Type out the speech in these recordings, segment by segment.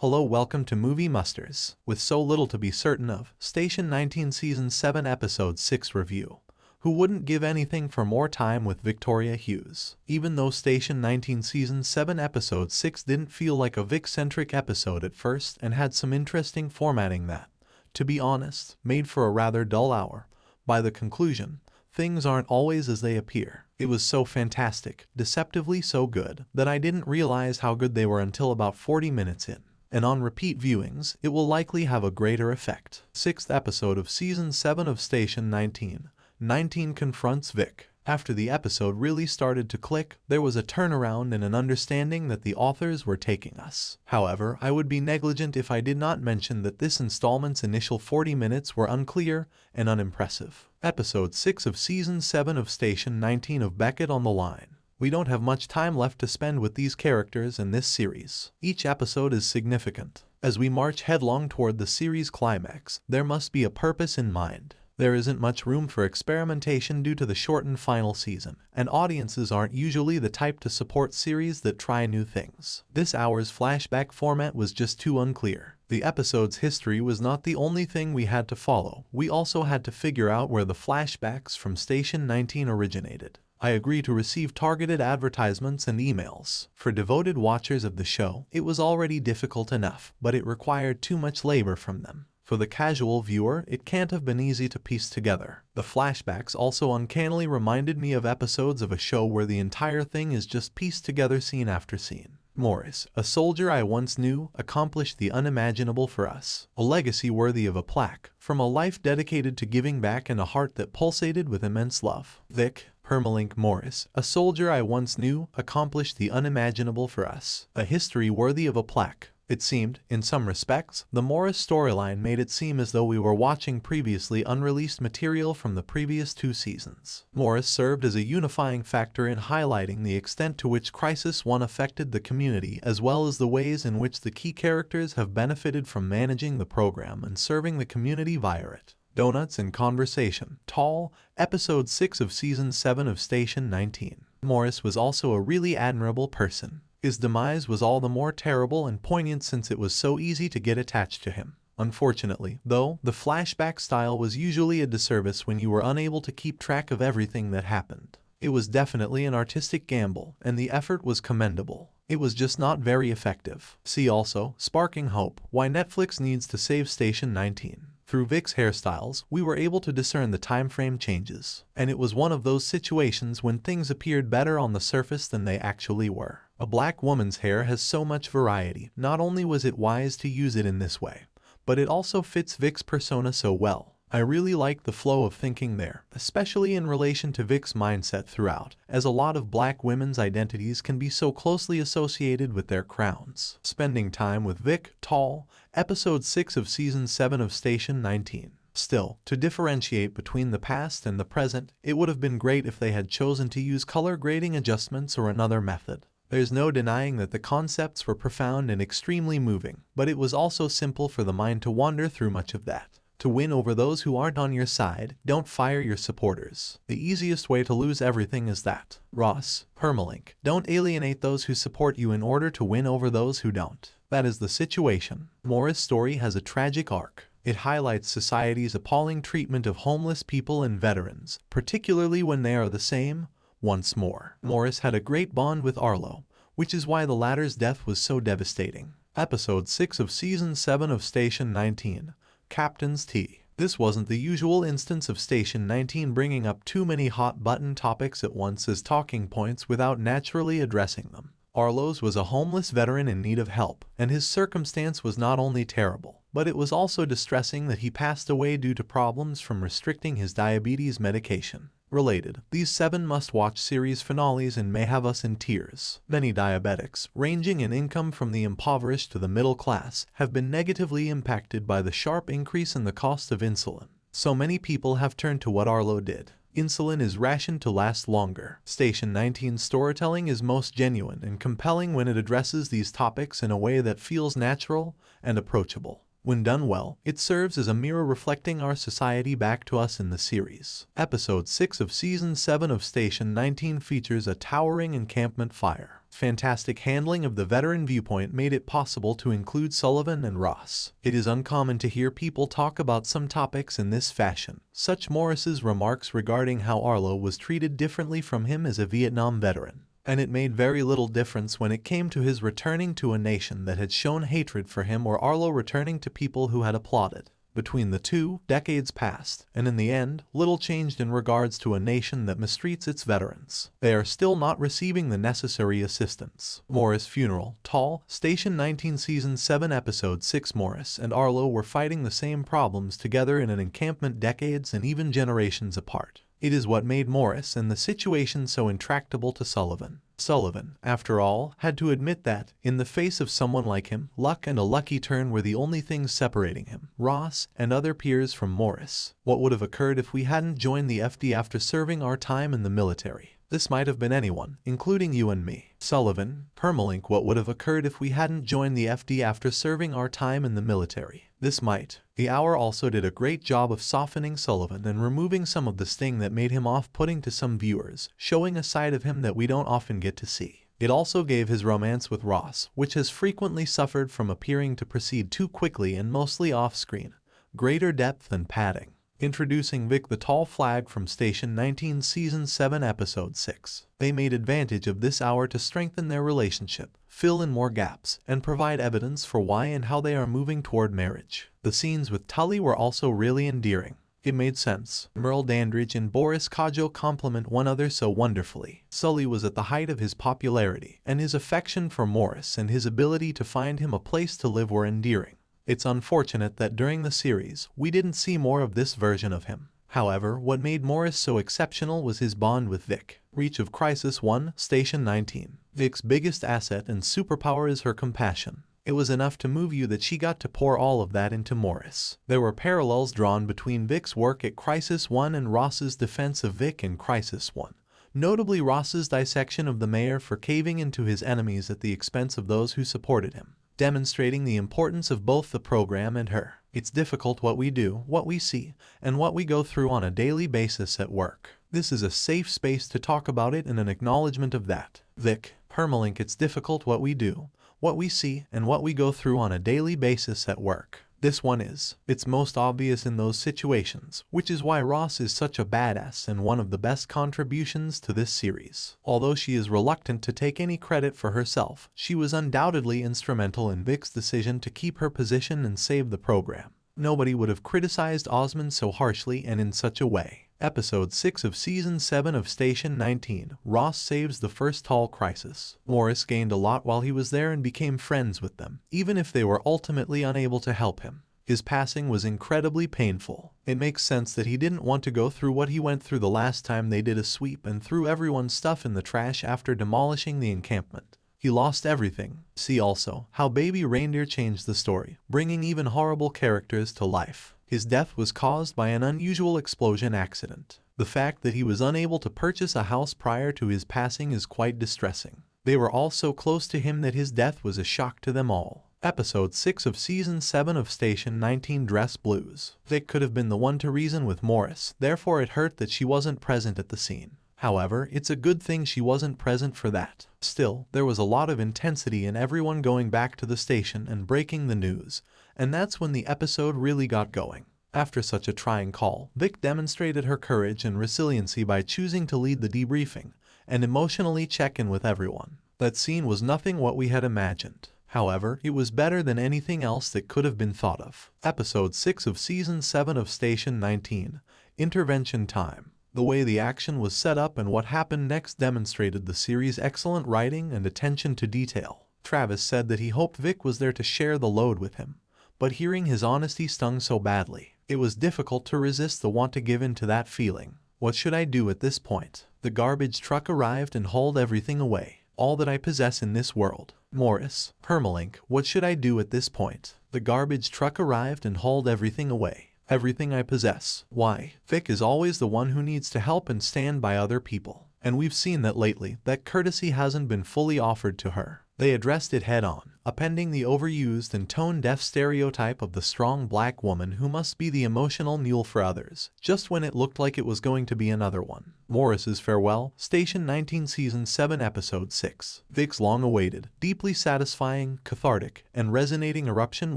Hello, welcome to Movie Musters. With so little to be certain of, Station 19 Season 7 Episode 6 review. Who wouldn't give anything for more time with Victoria Hughes? Even though Station 19 Season 7 Episode 6 didn't feel like a Vic-centric episode at first and had some interesting formatting that, to be honest, made for a rather dull hour, by the conclusion, things aren't always as they appear. It was so fantastic, deceptively so good, that I didn't realize how good they were until about 40 minutes in. And on repeat viewings, it will likely have a greater effect. 6th episode of Season 7 of Station 19. 19 confronts Vic. After the episode really started to click, there was a turnaround and an understanding that the authors were taking us. However, I would be negligent if I did not mention that this installment's initial 40 minutes were unclear and unimpressive. Episode 6 of Season 7 of Station 19 of Beckett on the Line. We don't have much time left to spend with these characters in this series. Each episode is significant. As we march headlong toward the series climax, there must be a purpose in mind. There isn't much room for experimentation due to the shortened final season, and audiences aren't usually the type to support series that try new things. This hour's flashback format was just too unclear. The episode's history was not the only thing we had to follow. We also had to figure out where the flashbacks from Station 19 originated. I agree to receive targeted advertisements and emails. For devoted watchers of the show, it was already difficult enough, but it required too much labor from them. For the casual viewer, it can't have been easy to piece together. The flashbacks also uncannily reminded me of episodes of a show where the entire thing is just pieced together scene after scene. Morris, a soldier I once knew, accomplished the unimaginable for us. A legacy worthy of a plaque, from a life dedicated to giving back and a heart that pulsated with immense love. Vic, Permalink Morris, a soldier I once knew, accomplished the unimaginable for us. A history worthy of a plaque. It seemed, in some respects, the Morris storyline made it seem as though we were watching previously unreleased material from the previous 2 seasons. Morris served as a unifying factor in highlighting the extent to which Crisis 1 affected the community as well as the ways in which the key characters have benefited from managing the program and serving the community via it. Donuts and Conversation. Tall, Episode 6 of Season 7 of Station 19. Morris was also a really admirable person. His demise was all the more terrible and poignant since it was so easy to get attached to him. Unfortunately, though, the flashback style was usually a disservice when you were unable to keep track of everything that happened. It was definitely an artistic gamble, and the effort was commendable. It was just not very effective. See also, Sparking Hope, Why Netflix Needs to Save Station 19. Through Vic's hairstyles, we were able to discern the time frame changes, and it was one of those situations when things appeared better on the surface than they actually were. A black woman's hair has so much variety. Not only was it wise to use it in this way, but it also fits Vic's persona so well. I really like the flow of thinking there, especially in relation to Vic's mindset throughout, as a lot of black women's identities can be so closely associated with their crowns. Spending time with Vic, Tall, Episode 6 of Season 7 of Station 19. Still, to differentiate between the past and the present, it would have been great if they had chosen to use color grading adjustments or another method. There's no denying that the concepts were profound and extremely moving, but it was also simple for the mind to wander through much of that. To win over those who aren't on your side, don't fire your supporters. The easiest way to lose everything is that. Ross, Permalink, don't alienate those who support you in order to win over those who don't. That is the situation. Morris' story has a tragic arc. It highlights society's appalling treatment of homeless people and veterans, particularly when they are the same. Once more, Morris had a great bond with Arlo, which is why the latter's death was so devastating. Episode 6 of Season 7 of Station 19. Captain's Tea. This wasn't the usual instance of Station 19 bringing up too many hot-button topics at once as talking points without naturally addressing them. Arlo's was a homeless veteran in need of help, and his circumstance was not only terrible, but it was also distressing that he passed away due to problems from restricting his diabetes medication. Related, these 7 must-watch series finales and may have us in tears. Many diabetics, ranging in income from the impoverished to the middle class, have been negatively impacted by the sharp increase in the cost of insulin. So many people have turned to what Arlo did. Insulin is rationed to last longer. Station 19's storytelling is most genuine and compelling when it addresses these topics in a way that feels natural and approachable. When done well, it serves as a mirror reflecting our society back to us in the series. Episode 6 of Season 7 of Station 19 features a towering encampment fire. Fantastic handling of the veteran viewpoint made it possible to include Sullivan and Ross. It is uncommon to hear people talk about some topics in this fashion, such Morris's remarks regarding how Arlo was treated differently from him as a Vietnam veteran. And it made very little difference when it came to his returning to a nation that had shown hatred for him or Arlo returning to people who had applauded. Between the two, decades passed, and in the end, little changed in regards to a nation that mistreats its veterans. They are still not receiving the necessary assistance. Morris funeral. Tall. Station 19 Season 7 Episode 6. Morris and Arlo were fighting the same problems together in an encampment decades and even generations apart. It is what made Morris and the situation so intractable to Sullivan. Sullivan, after all, had to admit that, in the face of someone like him, luck and a lucky turn were the only things separating him, Ross, and other peers from Morris. What would have occurred if we hadn't joined the FD after serving our time in the military? This might have been anyone, including you and me. Sullivan, Permalink. What would have occurred if we hadn't joined the FD after serving our time in the military? This might. The Hour also did a great job of softening Sullivan and removing some of the sting that made him off-putting to some viewers, showing a side of him that we don't often get to see. It also gave his romance with Ross, which has frequently suffered from appearing to proceed too quickly and mostly off-screen, greater depth and padding. Introducing Vic the Tall Flag from Station 19 Season 7 Episode 6. They made advantage of this hour to strengthen their relationship, fill in more gaps, and provide evidence for why and how they are moving toward marriage. The scenes with Tully were also really endearing. It made sense. Merle Dandridge and Boris Kodjoe complement one another so wonderfully. Sully was at the height of his popularity, and his affection for Morris and his ability to find him a place to live were endearing. It's unfortunate that during the series, we didn't see more of this version of him. However, what made Morris so exceptional was his bond with Vic. Reach of Crisis 1, Station 19. Vic's biggest asset and superpower is her compassion. It was enough to move you that she got to pour all of that into Morris. There were parallels drawn between Vic's work at Crisis 1 and Ross's defense of Vic in Crisis 1. Notably Ross's dissection of the mayor for caving into his enemies at the expense of those who supported him, demonstrating the importance of both the program and her. It's difficult what we do, what we see, and what we go through on a daily basis at work. This is a safe space to talk about it and an acknowledgement of that. Vic, Permalink. It's difficult what we do, what we see, and what we go through on a daily basis at work. This one is. It's most obvious in those situations, which is why Ross is such a badass and one of the best contributions to this series. Although she is reluctant to take any credit for herself, she was undoubtedly instrumental in Vic's decision to keep her position and save the program. Nobody would have criticized Osman so harshly and in such a way. Episode 6 of Season 7 of Station 19. Ross saves the first tall crisis. Morris gained a lot while he was there and became friends with them, even if they were ultimately unable to help him. His passing was incredibly painful. It makes sense that he didn't want to go through what he went through the last time they did a sweep and threw everyone's stuff in the trash after demolishing the encampment. He lost everything. See also, how Baby Reindeer changed the story, bringing even horrible characters to life. His death was caused by an unusual explosion accident. The fact that he was unable to purchase a house prior to his passing is quite distressing. They were all so close to him that his death was a shock to them all. Episode 6 of Season 7 of Station 19. Dress Blues. Vic could have been the one to reason with Morris, therefore it hurt that she wasn't present at the scene. However, it's a good thing she wasn't present for that. Still, there was a lot of intensity in everyone going back to the station and breaking the news, and that's when the episode really got going. After such a trying call, Vic demonstrated her courage and resiliency by choosing to lead the debriefing and emotionally check in with everyone. That scene was nothing what we had imagined. However, it was better than anything else that could have been thought of. Episode 6 of Season 7 of Station 19. Intervention Time. The way the action was set up and what happened next demonstrated the series' excellent writing and attention to detail. Travis said that he hoped Vic was there to share the load with him, but hearing his honesty stung so badly. It was difficult to resist the want to give in to that feeling. What should I do at this point? The garbage truck arrived and hauled everything away. All that I possess in this world. Morris, Permalink. What should I do at this point? The garbage truck arrived and hauled everything away. Everything I possess. Why? Vic is always the one who needs to help and stand by other people. And we've seen that lately, that courtesy hasn't been fully offered to her. They addressed it head-on, appending the overused and tone-deaf stereotype of the strong black woman who must be the emotional mule for others, just when it looked like it was going to be another one. Morris's farewell, Station 19 Season 7 Episode 6. Vic's long-awaited, deeply satisfying, cathartic, and resonating eruption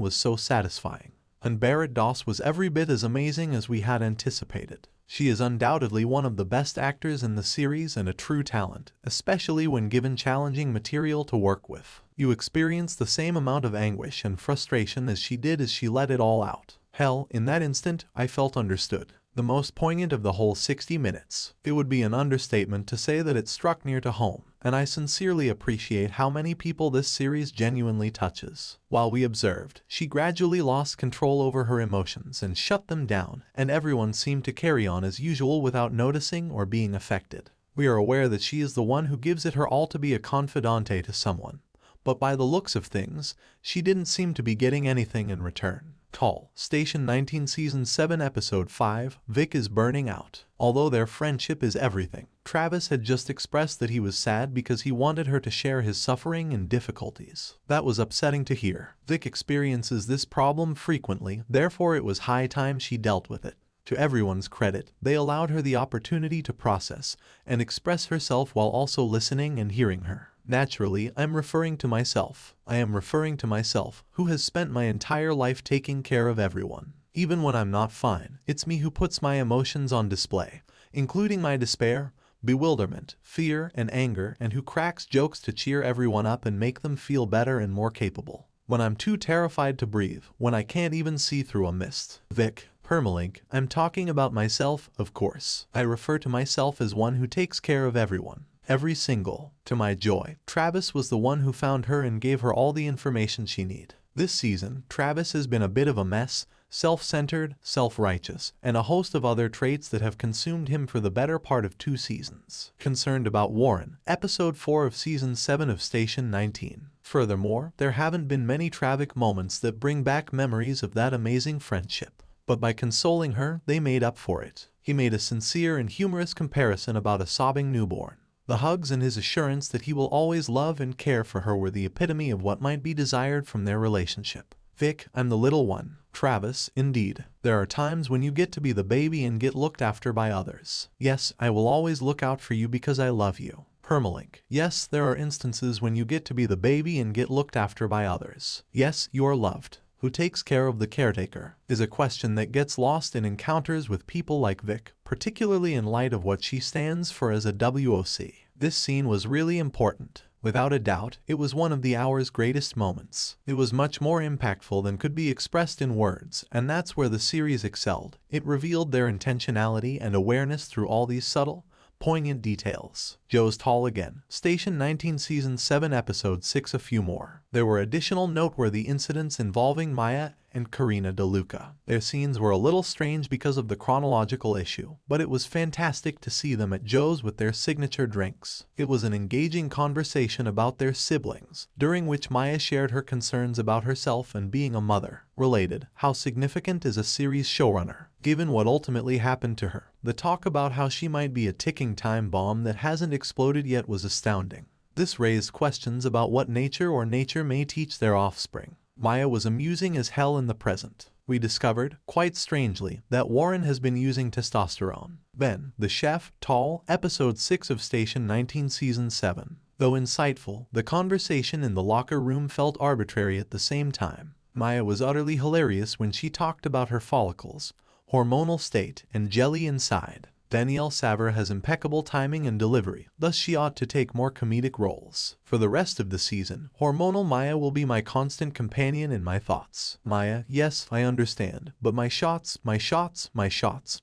was so satisfying. And Barrett Doss was every bit as amazing as we had anticipated. She is undoubtedly one of the best actors in the series and a true talent, especially when given challenging material to work with. You experience the same amount of anguish and frustration as she did as she let it all out. Hell, in that instant, I felt understood. The most poignant of the whole 60 minutes. It would be an understatement to say that it struck near to home, and I sincerely appreciate how many people this series genuinely touches. While we observed, she gradually lost control over her emotions and shut them down, and everyone seemed to carry on as usual without noticing or being affected. We are aware that she is the one who gives it her all to be a confidante to someone, but by the looks of things, she didn't seem to be getting anything in return. Tall, Station 19 Season 7 Episode 5, Vic is burning out. Although their friendship is everything, Travis had just expressed that he was sad because he wanted her to share his suffering and difficulties. That was upsetting to hear. Vic experiences this problem frequently, therefore it was high time she dealt with it. To everyone's credit, they allowed her the opportunity to process and express herself while also listening and hearing her. Naturally, I am referring to myself, who has spent my entire life taking care of everyone. Even when I'm not fine, it's me who puts my emotions on display, including my despair, bewilderment, fear, and anger, and who cracks jokes to cheer everyone up and make them feel better and more capable. When I'm too terrified to breathe, when I can't even see through a mist. Vic, Permalink, I'm talking about myself, of course. I refer to myself as one who takes care of everyone. Every single. To my joy, Travis was the one who found her and gave her all the information she needed. This season, Travis has been a bit of a mess, self-centered, self-righteous, and a host of other traits that have consumed him for the better part of 2 seasons. Concerned about Warren, Episode 4 of Season 7 of Station 19. Furthermore, there haven't been many tragic moments that bring back memories of that amazing friendship. But by consoling her, they made up for it. He made a sincere and humorous comparison about a sobbing newborn. The hugs and his assurance that he will always love and care for her were the epitome of what might be desired from their relationship. Vic, I'm the little one. Travis, indeed. There are times when you get to be the baby and get looked after by others. Yes, I will always look out for you because I love you. Permalink. Yes, there are instances when you get to be the baby and get looked after by others. Yes, you are loved. Who takes care of the caretaker, is a question that gets lost in encounters with people like Vic, particularly in light of what she stands for as a WOC. This scene was really important. Without a doubt, it was one of the hour's greatest moments. It was much more impactful than could be expressed in words, and that's where the series excelled. It revealed their intentionality and awareness through all these subtle, poignant details. Joe's tall again. Station 19 Season 7 Episode 6 A few more. There were additional noteworthy incidents involving Maya and Karina DeLuca. Their scenes were a little strange because of the chronological issue, but it was fantastic to see them at Joe's with their signature drinks. It was an engaging conversation about their siblings, during which Maya shared her concerns about herself and being a mother. Related, how significant is a series showrunner, given what ultimately happened to her? The talk about how she might be a ticking time bomb that hasn't exploded yet was astounding. This raised questions about what nature may teach their offspring. Maya was amusing as hell in the present. We discovered, quite strangely, that Warren has been using testosterone. Ben, the chef, tall, Episode 6 of Station 19 Season 7. Though insightful, the conversation in the locker room felt arbitrary at the same time. Maya was utterly hilarious when she talked about her follicles, hormonal state, and jelly inside. Danielle Savre has impeccable timing and delivery, thus she ought to take more comedic roles. For the rest of the season, hormonal Maya will be my constant companion in my thoughts. Maya, yes, I understand, but my shots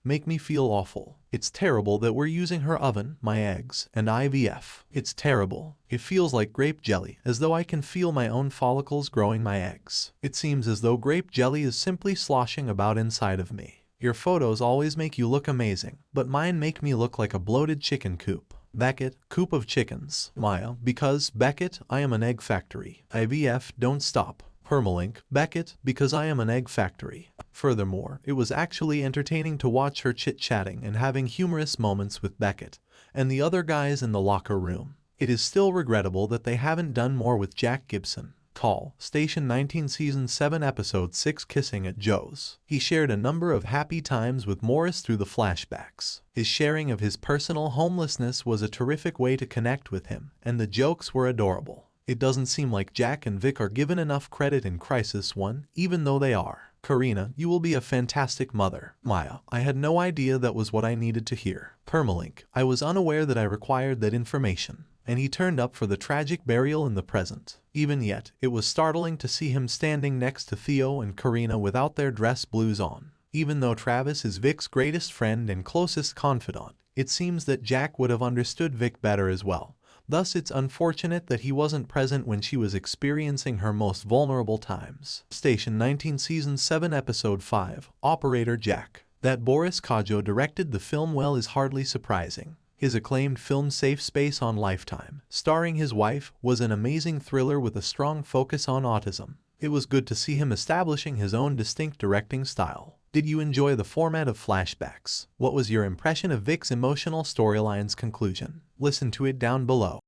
make me feel awful. It's terrible that we're using her oven, my eggs, and IVF. It's terrible. It feels like grape jelly, as though I can feel my own follicles growing my eggs. It seems as though grape jelly is simply sloshing about inside of me. Your photos always make you look amazing, but mine make me look like a bloated chicken coop. Beckett, coop of chickens. Maya, because, Beckett, I am an egg factory. IVF, don't stop. Permalink, Beckett, because I am an egg factory. Furthermore, it was actually entertaining to watch her chit-chatting and having humorous moments with Beckett and the other guys in the locker room. It is still regrettable that they haven't done more with Jack Gibson. Call, Station 19 Season 7 Episode 6 Kissing at Joe's. He shared a number of happy times with Morris through the flashbacks. His sharing of his personal homelessness was a terrific way to connect with him, and the jokes were adorable. It doesn't seem like Jack and Vic are given enough credit in Crisis 1, even though they are. Karina, you will be a fantastic mother. Maya, I had no idea that was what I needed to hear. Permalink, I was unaware that I required that information. And he turned up for the tragic burial in the present. Even yet, it was startling to see him standing next to Theo and Karina without their dress blues on. Even though Travis is Vic's greatest friend and closest confidant, it seems that Jack would have understood Vic better as well. Thus, it's unfortunate that he wasn't present when she was experiencing her most vulnerable times. Station 19 Season 7 Episode 5, Operator Jack. That Boris Kodjoe directed the film well is hardly surprising. His acclaimed film Safe Space on Lifetime, starring his wife, was an amazing thriller with a strong focus on autism. It was good to see him establishing his own distinct directing style. Did you enjoy the format of flashbacks? What was your impression of Vic's emotional storyline's conclusion? Listen to it down below.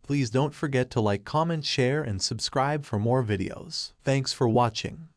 Please don't forget to like, comment, share, and subscribe for more videos. Thanks for watching.